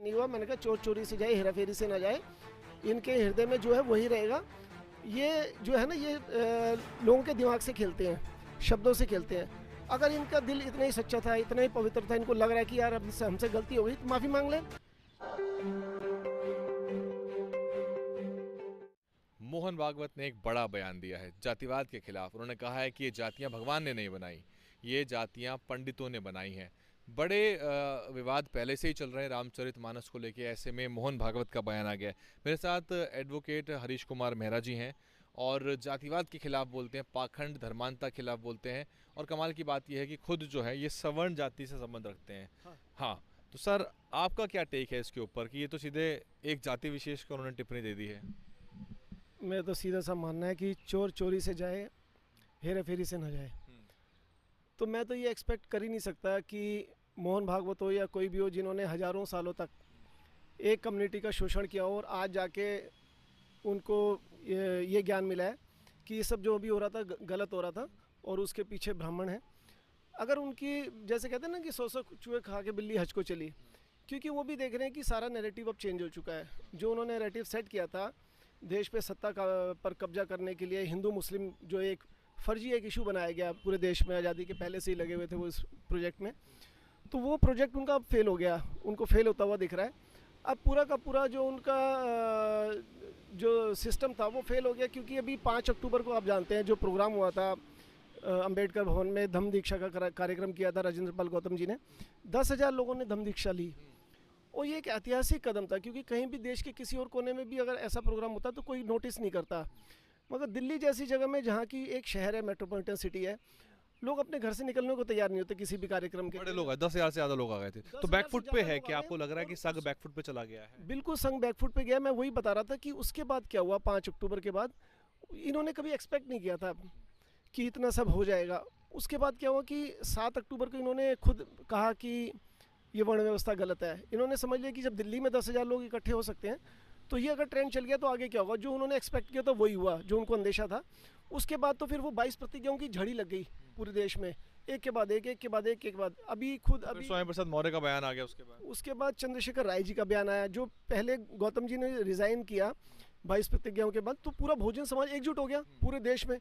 नहीं हुआ। मैंने कहा चोर चोरी से जाए, हेरा फेरी से ना जाए, इनके हृदय में जो है वही रहेगा। ये जो है ना, ये लोगों के दिमाग से खेलते हैं, शब्दों से खेलते हैं। अगर इनका दिल इतना ही सच्चा था, इतना ही पवित्र था, इनको लग रहा है कि यार अब हमसे गलती हो गई, तो माफ़ी मांग लें। मोहन भागवत ने एक बड़ा बयान दिया है जातिवाद के खिलाफ। उन्होंने कहा है कि ये जातियां भगवान ने नहीं बनाई, ये जातियां पंडितों ने बनाई हैं। बड़े विवाद पहले से ही चल रहे हैं रामचरितमानस को लेके, ऐसे में मोहन भागवत का बयान आ गया है। मेरे साथ एडवोकेट हरीश कुमार मेहरा जी हैं और जातिवाद के खिलाफ बोलते हैं, पाखंड धर्मांता के खिलाफ बोलते हैं, और कमाल की बात यह है कि खुद जो है ये सवर्ण जाति से संबंध रखते हैं। हाँ, तो सर आपका क्या टेक है इसके ऊपर कि ये तो सीधे एक जाति विशेष को उन्होंने टिप्पणी दे दी है? मेरा तो सीधा सा मानना है कि चोर चोरी से जाए, हेरा फेरी से ना जाए। तो मैं तो ये एक्सपेक्ट कर ही नहीं सकता कि मोहन भागवत हो या कोई भी हो, जिन्होंने हज़ारों सालों तक एक कम्युनिटी का शोषण किया और आज जाके उनको ये ज्ञान मिला है कि ये सब जो भी हो रहा था गलत हो रहा था और उसके पीछे ब्राह्मण है। अगर उनकी, जैसे कहते हैं ना कि 100 चूहे खा के बिल्ली हज को चली, क्योंकि वो भी देख रहे हैं कि सारा नैरेटिव अब चेंज हो चुका है। जो उन्होंने नैरेटिव सेट किया था देश पे सत्ता पर कब्जा करने के लिए, हिंदू मुस्लिम जो एक फर्जी एक इशू बनाया गया पूरे देश में, आज़ादी के पहले से ही लगे हुए थे वो इस प्रोजेक्ट में, तो वो प्रोजेक्ट उनका अब फेल हो गया, उनको फेल होता हुआ दिख रहा है। अब पूरा का पूरा जो उनका जो सिस्टम था वो फेल हो गया, क्योंकि अभी 5 अक्टूबर को आप जानते हैं जो प्रोग्राम हुआ था अंबेडकर भवन में, धम्म दीक्षा का कार्यक्रम किया था राजेंद्र पाल गौतम जी ने। 10,000 लोगों ने धम्म दीक्षा ली और ये एक ऐतिहासिक कदम था, क्योंकि कहीं भी देश के किसी और कोने में भी अगर ऐसा प्रोग्राम होता तो कोई नोटिस नहीं करता। मगर दिल्ली जैसी जगह में, जहाँ की एक शहर है, मेट्रोपॉलिटन सिटी है, लोग अपने घर से निकलने को तैयार नहीं होते किसी भी कार्यक्रम के। बड़े लोग हैं, 10,000 से ज़्यादा लोग आ गए थे। तो बैकफुट पे है कि आपको लग रहा है कि संघ बैकफुट पे चला गया है? बिल्कुल संघ बैकफुट पे गया। मैं वही बता रहा था कि उसके बाद क्या हुआ, 5 अक्टूबर के बाद इन्होंने कभी एक्सपेक्ट नहीं किया था कि इतना सब हो जाएगा। उसके बाद क्या हुआ कि 7 अक्टूबर को इन्होंने खुद कहा कि ये वर्ण व्यवस्था गलत है। इन्होंने समझ लिया कि जब दिल्ली में 10,000 लोग इकट्ठे हो सकते हैं तो ये अगर ट्रेंड चल गया तो आगे क्या होगा। जो उन्होंने एक्सपेक्ट किया था वही हुआ, जो उनको अंदेशा था। उसके बाद तो फिर वो 22 प्रतिज्ञाओं की झड़ी लग गई पूरे देश में, एक के बाद एक, एक के बाद एक के बाद। अभी स्वामी प्रसाद मौर्य का बयान आ गया। उसके बाद चंद्रशेखर राय जी का बयान आया, जो पहले गौतम जी ने रिजाइन किया 22 प्रतिज्ञाओं के बाद, तो पूरा बहुजन समाज एकजुट हो गया पूरे देश में।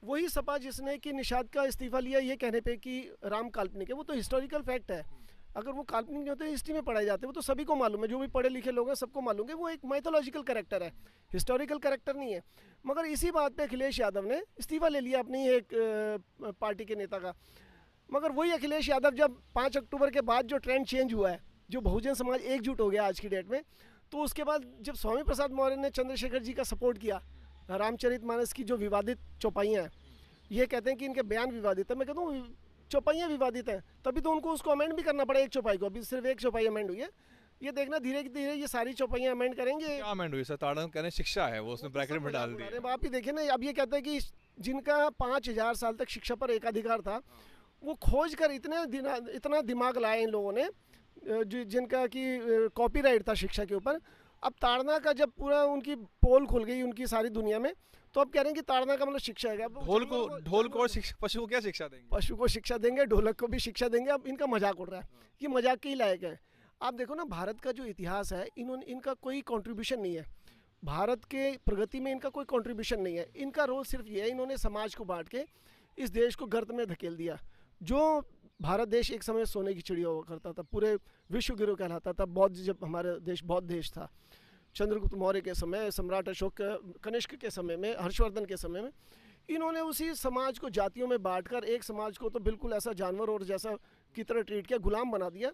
वही सपा जिसने कि निषाद का इस्तीफा लिया ये कहने पे कि राम काल्पनिक है, वो तो हिस्टोरिकल फैक्ट है। अगर वो काल्पनिक नहीं होते, हिस्ट्री में पढ़ाए जाते, वो तो सभी को मालूम है, जो भी पढ़े लिखे लोग हैं सबको मालूम है वो एक माइथोलॉजिकल कैरेक्टर है, हिस्टोरिकल कैरेक्टर नहीं है। मगर इसी बात पे अखिलेश यादव ने इस्तीफा ले लिया अपनी एक पार्टी के नेता का। मगर वही अखिलेश यादव जब 5 अक्टूबर के बाद जो ट्रेंड चेंज हुआ है, जो बहुजन समाज एकजुट हो गया आज की डेट में, तो उसके बाद जब स्वामी प्रसाद मौर्य ने चंद्रशेखर जी का सपोर्ट किया, रामचरितमानस की जो विवादित चौपाइयाँ हैं, ये कहते हैं कि इनके बयान विवादित है, मैं कहता हूँ चौपाइयाँ विवादित हैं, तभी तो उनको उसको अमेंड भी करना पड़ा एक चौपाई को। अभी सिर्फ एक चौपाई अमेंड हुई है, ये देखना धीरे धीरे ये सारी चौपाइयाँ अमेंड करेंगे। क्या अमेंड हुई सर? ताड़न कहने शिक्षा है, वो उसने ब्रैकेट में डाल दिया। अरे आप ही देखिए ना, अब ये कहते हैं कि जिनका 5,000 साल तक शिक्षा पर एकाधिकार था, वो खोज कर इतना दिमाग लाए इन लोगों ने, जिनका कि कॉपीराइट था शिक्षा के ऊपर। अब ताड़ना का जब पूरा उनकी पोल खुल गई उनकी सारी दुनिया में, तो अब कह रहे हैं कि ताड़ना का मतलब शिक्षा है। ढोल को और पशु को क्या शिक्षा देंगे? पशु को शिक्षा देंगे, ढोलक को भी शिक्षा देंगे। अब इनका मजाक उड़ रहा है, ये मजाक के ही लायक है। आप देखो ना, भारत का जो इतिहास है, इनका कोई कंट्रीब्यूशन नहीं है, भारत के प्रगति में इनका कोई कंट्रीब्यूशन नहीं है। इनका रोल सिर्फ ये है, इन्होंने समाज को बांट के इस देश को गर्त में धकेल दिया। जो भारत देश एक समय सोने की चिड़िया हुआ करता था, पूरे विश्व गुरु कहलाता था, बौद्ध, जब हमारा देश बौद्ध देश था, चंद्रगुप्त मौर्य के समय, सम्राट अशोक, कनिष्क के समय में, हर्षवर्धन के समय में, इन्होंने उसी समाज को जातियों में बांटकर एक समाज को तो बिल्कुल ऐसा जानवर और जैसा की तरह ट्रीट किया, गुलाम बना दिया।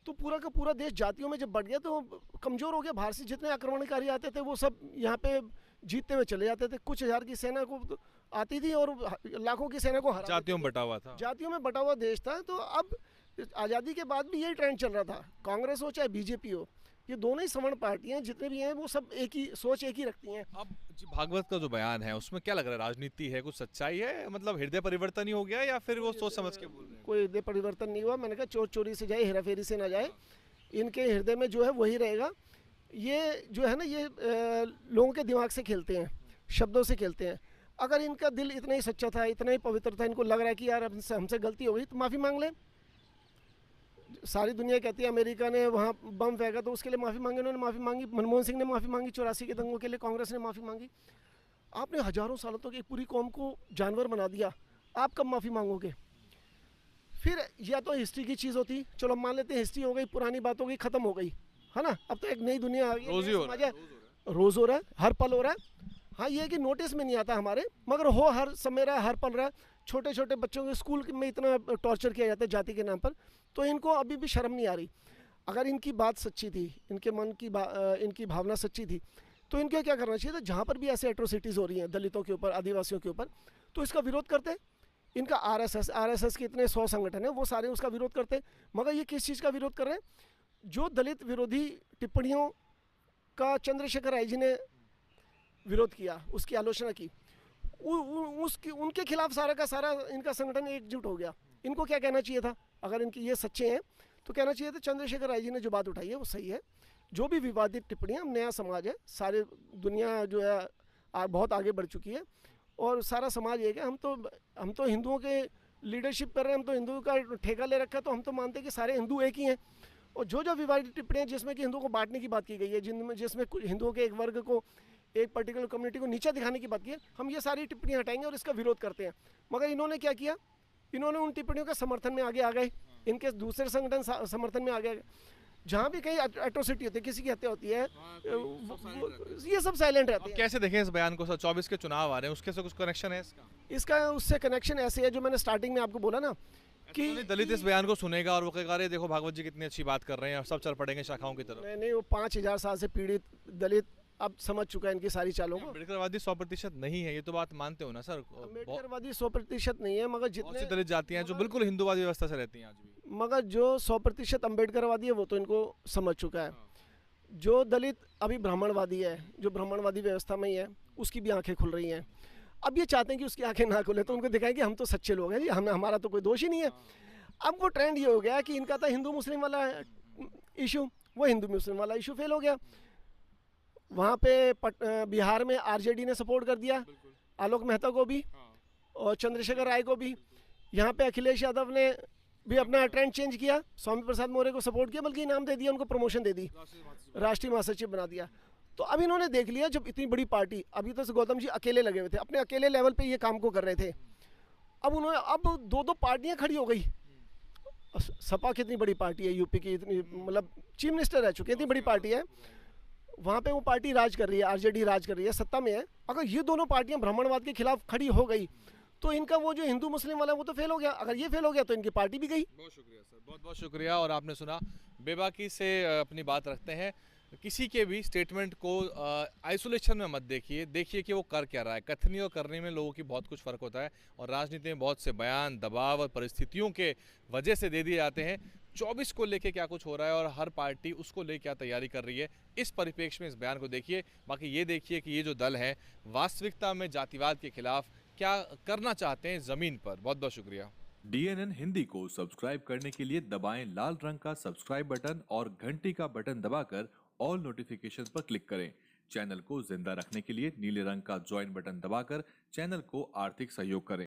तो पूरा का पूरा देश जातियों में जब बढ़ गया तो कमज़ोर हो गया। बाहर से जितने आक्रमणकारी आते थे वो सब यहाँ पे जीतते हुए चले जाते थे। कुछ हज़ार की सेना को आती थी और लाखों की सेना को हरा, जातियों में बटा हुआ था, जातियों में बटा हुआ देश था। तो अब आज़ादी के बाद भी यही ट्रेंड चल रहा था, कांग्रेस हो चाहे बीजेपी हो, ये दोनों ही सवर्ण पार्टियां जितने भी हैं वो सब एक ही सोच, एक ही रखती हैं। अब जी भागवत का जो बयान है उसमें क्या लग रहा है, राजनीति है, कुछ सच्चाई है? मतलब हृदय परिवर्तन ही हो गया या फिर वो सोच समझ के बोल रहे हैं? कोई हृदय परिवर्तन नहीं हुआ। मैंने कहा चोर चोरी से जाए, हेरा फेरी से ना जाए, इनके हृदय में जो है वही रहेगा। ये जो है ना, ये लोगों के दिमाग से खेलते हैं, शब्दों से खेलते हैं। अगर इनका दिल इतना ही सच्चा था, इतना ही पवित्र था, इनको लग रहा है कि यार अब हमसे गलती हो गई, तो माफ़ी मांग लें। सारी दुनिया कहती है अमेरिका ने वहाँ बम फेंका तो उसके लिए माफ़ी मांगी, उन्होंने माफ़ी मांगी, मनमोहन सिंह ने माफ़ी मांगी, 84 के दंगों के लिए कांग्रेस ने माफ़ी मांगी। आपने हज़ारों सालों तक एक पूरी कौम को जानवर बना दिया, आप कब माफ़ी मांगोगे? फिर या तो हिस्ट्री की चीज़ होती, चलो हम मान लेते हैं हिस्ट्री हो गई, पुरानी बात हो गई, ख़त्म हो गई, है ना, अब तो एक नई दुनिया आ गई, रोज़ ही नया हो समाज रहा है, है। रोज़ हो रहा है, हर पल हो रहा है। हाँ ये है कि नोटिस में नहीं आता हमारे, मगर हो हर समय रहा, हर पल रहा। छोटे छोटे बच्चों को स्कूल में इतना टॉर्चर किया जाता है जाति के नाम पर, तो इनको अभी भी शर्म नहीं आ रही। अगर इनकी बात सच्ची थी, इनके मन की इनकी भावना सच्ची थी, तो इनको क्या करना चाहिए था, जहाँ पर भी ऐसे एट्रोसिटीज़ हो रही हैं दलितों के ऊपर, आदिवासियों के ऊपर, तो इसका विरोध करते। इनका आरएसएस के इतने 100 संगठन हैं, वो सारे उसका विरोध करते। मगर ये किस चीज़ का विरोध कर रहे हैं? जो दलित विरोधी टिप्पणियों का चंद्रशेखर राय जी ने विरोध किया, उसकी आलोचना की, उसकी उनके खिलाफ सारा का सारा इनका संगठन एकजुट हो गया। इनको क्या कहना चाहिए था, अगर इनकी ये सच्चे हैं तो कहना चाहिए था चंद्रशेखर राय जी ने जो बात उठाई है वो सही है, जो भी विवादित टिप्पणियाँ, नया समाज है, सारे दुनिया जो है बहुत आगे बढ़ चुकी है, और सारा समाज एक है। हम तो हिंदुओं के लीडरशिप कर रहे हैं, हम तो हिंदुओं का ठेका ले रखा है, तो हम तो मानते हैं कि सारे हिंदू एक ही हैं। और जो जो विवादित टिप्पणियाँ जिसमें कि हिंदुओं को बांटने की बात की गई है, जिसमें हिंदुओं के एक वर्ग को, एक पर्टिकुलर कम्युनिटी को नीचा दिखाने की बात की है, हम ये सारी टिप्पणियाँ हटाएंगे और इसका विरोध करते हैं। मगर इन्होंने क्या किया, इन्होंने उन टिप्पणियों के समर्थन में आगे आ गए, इनके दूसरे संगठन समर्थन में आ गए। जहाँ भी कहीं एट्रोसिटी होती है, किसी की हत्या होती है, ये सब साइलेंट रहते हैं। कैसे देखें इस बयान को सर? 24 के चुनाव आ रहे हैं, उसके से कुछ कनेक्शन है इसका? इसका उससे कनेक्शन ऐसे है, जो मैंने स्टार्टिंग में आपको बोला ना कि दलित इस बयान को सुनेगा और वो कहेगा अरे देखो भागवत जी कितनी अच्छी बात कर रहे हैं, और सब चल पड़ेंगे शाखाओं की तरफ। नहीं, वो 5000 साल से पीड़ित दलित अब समझ चुका है इनकी सारी चालों को। अम्बेडकरवादी 100% नहीं है, ये तो बात मानते हो ना सर? अम्बेडकरवादी 100% नहीं है, मगर बहुत सी जितने, दलित जातियां हैं जो बिल्कुल हिंदूवादी व्यवस्था से रहती हैं आज भी। मगर जो 100% अम्बेडकरवादी है वो तो इनको समझ चुका है। जो दलित अभी ब्राह्मणवादी है, जो ब्राह्मणवादी व्यवस्था में ही है, उसकी भी आंखें खुल रही हैं। अब ये चाहते हैं कि उसकी आंखें ना खुले, तो उनको दिखाएं कि हम तो सच्चे लोग हैं जी, हमारा तो कोई दोष ही नहीं है। अब वो ट्रेंड ये हो गया कि इनका था हिंदू मुस्लिम वाला इशू, वो हिंदू मुस्लिम वाला इशू फेल हो गया। वहाँ पे बिहार में आरजेडी ने सपोर्ट कर दिया, आलोक मेहता को भी और चंद्रशेखर राय को भी। यहाँ पे अखिलेश यादव ने भी अपना ट्रेंड चेंज किया, स्वामी प्रसाद मौर्य को सपोर्ट किया, बल्कि इनाम दे दिया, उनको प्रमोशन दे दी, राष्ट्रीय महासचिव बना दिया। तो अब इन्होंने देख लिया, जब इतनी बड़ी पार्टी, अभी तो गौतम जी अकेले लगे हुए थे, अपने अकेले लेवल पे ये काम को कर रहे थे, अब दो पार्टियां खड़ी हो गई। सपा कितनी बड़ी पार्टी है यूपी की, इतनी मतलब चीफ मिनिस्टर रह चुके हैं, इतनी बड़ी पार्टी है, वहाँ पे वो पार्टी राज कर रही है, आरजेडी राज कर रही है, सत्ता में है। अगर ये दोनों पार्टियां ब्राह्मणवाद के खिलाफ खड़ी हो गई तो इनका वो जो हिंदू मुस्लिम वाला है वो तो फेल हो गया। अगर ये फेल हो गया तो इनकी पार्टी भी गई। बहुत शुक्रिया सर, बहुत बहुत शुक्रिया। और आपने सुना, बेबाकी से अपनी बात रखते हैं, किसी के भी स्टेटमेंट को आइसोलेशन में मत देखिए कि वो कर क्या रहा है। कथनी और करने में लोगों की बहुत कुछ फ़र्क होता है, और राजनीति में बहुत से बयान दबाव और परिस्थितियों के वजह से दे दिए जाते हैं। 24 को लेके क्या कुछ हो रहा है और हर पार्टी उसको लेके क्या तैयारी कर रही है, इस परिप्रेक्ष्य में इस बयान को देखिए। बाकी ये देखिए कि ये जो दल है वास्तविकता में जातिवाद के खिलाफ क्या करना चाहते हैं ज़मीन पर। बहुत बहुत शुक्रिया। DNN हिंदी को सब्सक्राइब करने के लिए दबाएं लाल रंग का सब्सक्राइब बटन और घंटी का बटन दबाकर ऑल नोटिफिकेशन पर क्लिक करें। चैनल को जिंदा रखने के लिए नीले रंग का ज्वाइन बटन दबाकर चैनल को आर्थिक सहयोग करें।